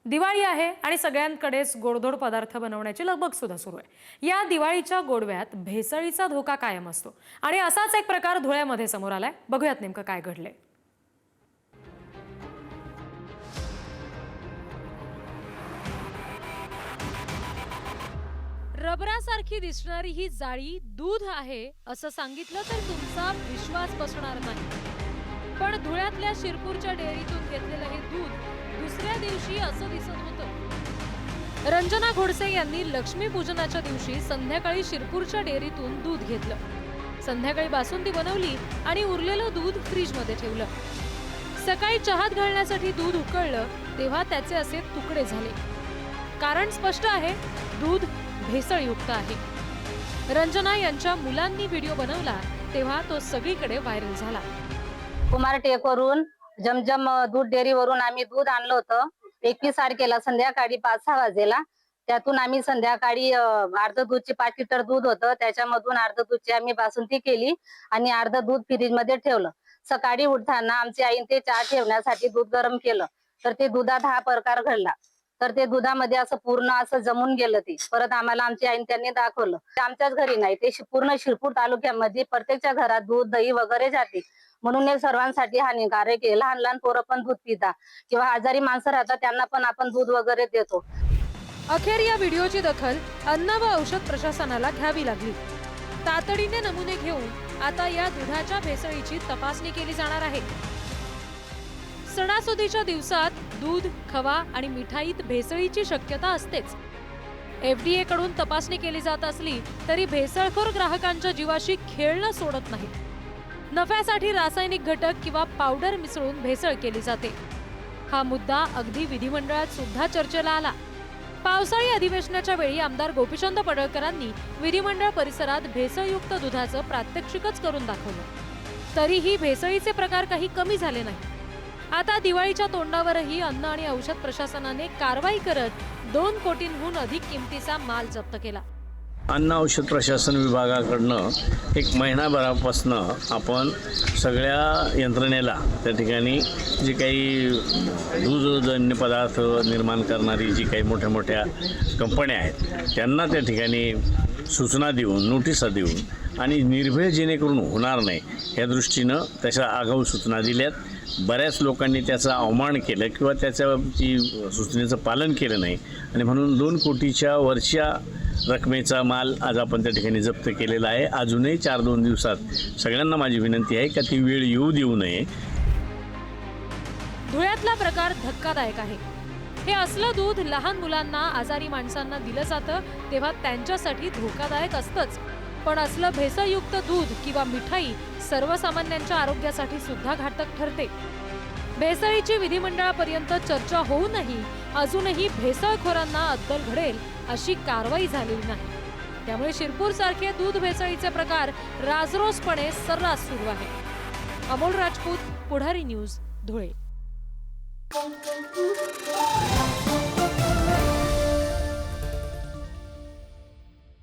दिवाळी आहे आणि सगळ्यांकडेच गोडधोड पदार्थ बनवण्याची लगबग सुद्धा सुरू आहे। या दिवाळीच्या गोडव्यात भेसळीचा धोका कायम असतो आणि असाच एक प्रकार धुळ्यामध्ये समोर आलाय। बघूयात नेमकं काय घडलंय। रबरासारखी दिसणारी ही जाळी दूध आहे असं सांगितलं तर तुमचा विश्वास बसणार नाही। पण धुळ्यातल्या शिरपूरच्या डेअरीतून घेतलेलं हे दूध दुसऱ्या दिवशी असं दिसत होतं। रंजना घोडसे यांनी लक्ष्मीपूजनाच्या दिवशी संध्याकाळी शिरपूरच्या डेअरीतून दूध घेतलं। संध्याकाळी बासुंदी बनवली आणि उरलेलं दूध फ्रीजमध्ये ठेवलं। सकाळी चहात घालण्यासाठी दूध उकळलं तेव्हा त्याचे असे तुकडे झाले। कारण स्पष्ट आहे, दूध भेसळयुक्त आहे। रंजना यांच्या मुलांनी व्हिडिओ बनवला तेव्हा तो सगळीकडे व्हायरल झाला। कुमार टेकवरून जमजम दूध डेअरीवरून आम्ही दूध आणलं होतं 21 तारखेला संध्याकाळी 5-6 वाजेला। त्यातून आम्ही संध्याकाळी अर्ध दूधचे 5 लिटर दूध होतं, त्याच्यामधून अर्ध दूधची आम्ही बासुंदी केली आणि अर्ध दूध फ्रीज मध्ये ठेवलं। सकाळी उठताना आमची आईने ते चहा ठेवण्यासाठी दूध गरम केलं तर ते दुधात हा प्रकार घडला। तर ते दुधामध्ये असं पूर्ण असं जमून गेलं। ते परत आम्हाला आमची आईने त्यांनी दाखवलं। आमच्याच घरी नाही, ते पूर्ण शिरपूर तालुक्यामध्ये प्रत्येकच्या घरात दूध दही वगैरे जाते, म्हणून हे सर्वांसाठी हानिकारक आहे। लहान लहान पोरं पण दूध पितात किंवा आजारी माणसं राहतात त्यांना पण आपण दूध वगैरे देतो। अखेर या व्हिडिओची दखल अन्न व औषध प्रशासनाला घ्यावी लागली। तातडीने नमुने घेऊन आता या दुधाच्या भेसळीची तपासणी केली जाणार आहे। सणासुदीच्या दिवसात दूध, खवा आणि मिठाईत भेसळीची शक्यता असतेच। FDA कडून तपासणी केली जात असली तरी भेसळखोर ग्राहकांच्या जीवाशी खेळणं सोडत नाही। नफ्यासाठी रासायनिक घटक किंवा पावडर मिसळून भेसळ केली जाते। हा मुद्दा अगदी विधिमंडळात सुद्धा चर्चेला आला। पावसाळी अधिवेशनाच्या वेळी आमदार गोपीचंद पडळकरांनी विधिमंडळ परिसरात भेसळयुक्त दुधाचं प्रात्यक्षिकच करून दाखवलं। तरीही भेसळीचे प्रकार काही कमी झाले नाही। आता दिवाळीच्या तोंडावरही अन्न आणि औषध प्रशासनाने कारवाई करत 2 कोटींहून अधिक किमतीचा माल जप्त केला। अन्न औषध प्रशासन विभागाकडनं एक महिनाभरापासून आपण सगळ्या यंत्रणेला त्या ठिकाणी जी काही दूधजन्य पदार्थ निर्माण करणारी जी काही मोठ्या मोठ्या कंपन्या आहेत त्यांना त्या ठिकाणी सूचना देऊन, नोटिसा देऊन आणि निर्भय जेणेकरून होणार नाही या दृष्टीनं त्याच्या आगाऊ सूचना दिल्यात। बऱ्याच लोकांनी त्याचा अवमान केलं किंवा त्याच्या सूचनेचं पालन केलं नाही आणि म्हणून 2 कोटीच्या वरच्या रकमेचा माल आज आपण त्या ठिकाणी जप्त केलेला आहे। अजूनही 4-2 दिवसात सगळ्यांना माझी विनंती आहे की ती वेळ येऊ देऊ नये। धुळ्यातला प्रकार धक्कादायक आहे। हे असलं दूध लहान मुलांना, आजारी माणसांना दिलं जातं तेव्हा त्यांच्यासाठी धोकादायक असतंच, पण असलं भेसळयुक्त दूध किंवा मिठाई सर्वसामान्यांच्या आरोग्यासाठी सुद्धा घातक ठरते। भेसळीची विधिमंडळापर्यंत चर्चा होऊनही अजूनही भेसळखोरांना अद्दल घडेल अशी कारवाई झालेली नाही। त्यामुळे शिरपूर सारखे दूध भेसळीचे प्रकार राजरोसपणे सर्रास सुरू आहे। अमोल राजपूत, पुढारी न्यूज, धुळे।